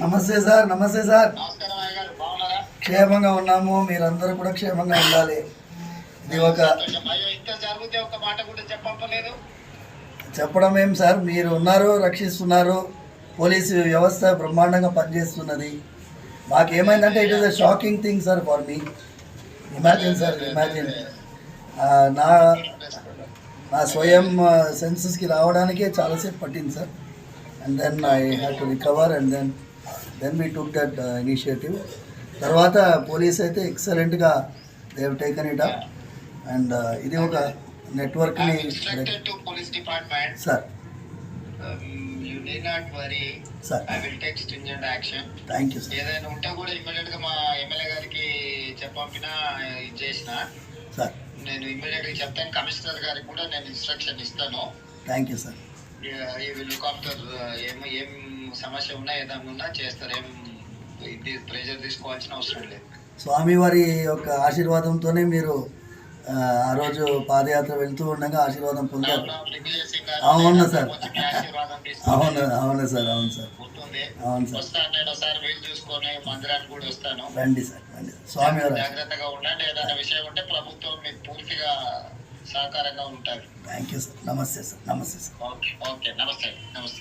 నమస్తే సార్. నమస్తే సార్. నమస్కారం అయ్య గారు, బాగున్నారా? క్షేమంగా ఉన్నాము, మీరందరూ కూడా క్షేమంగా ఉండాలి. ఇది ఒక ఇంత జరిగితే ఒక మాట కూడా చెప్పలేదు. చెప్పడం ఏం సార్, మీరు ఉన్నారు, రక్షిస్తున్నారు. పోలీసు వ్యవస్థ బ్రహ్మాండంగా పనిచేస్తున్నది. మాకేమైందంటే it is a shocking thing sir for me. Imagine sir, imagine నా నా స్వయం సెన్సెస్కి రావడానికే చాలాసేపు పట్టింది sir. And then I had to recover and then we took that initiative. తర్వాత పోలీస్ అయితే ఎక్సలెంట్గా they have taken it up. And ఇది ఒక నెట్వర్క్ని సార్. You need not worry. Sir. I will take stringent action. Thank you, sir. ఏదైనా ఉంటే కూడా ఇమ్మీడియట్ గా మా ఎమ్మెల్యే గారికి చెప్పంపినా ఇది చేసిన సార్. నేను ఇమ్మీడియట్ గా చెప్తాను. కమిషనర్ గారికి కూడా నేను ఇన్స్ట్రక్షన్ ఇస్తాను. Thank you sir. ఈ విల్ లుక్ ఆఫ్టర్ ఏం సమస్య ఉన్నా ఏదైనా ఉన్నా చేస్తారు. ఇది ప్రెజర్ తీసుకోవాల్సిన అవసరం లేదు. స్వామివారి యొక్క ఆశీర్వాదంతోనే మీరు ఆ రోజు పాదయాత్ర వెళ్తూ ఉండగా ఆశీర్వాదం పొందారు. అవును సార్, అవును అవును సార్, అవును సార్, అవును సార్. రండి సార్, రండి. స్వామివారు జాగ్రత్తగా ఉండండి. ఏదైనా విషయం ఉంటే ప్రభుత్వం మీకు పూర్తిగా సహకారంగా ఉంటారు. Thank you sir. నమస్తే సార్. నమస్తే సార్. ఓకే ఓకే, నమస్తే నమస్తే.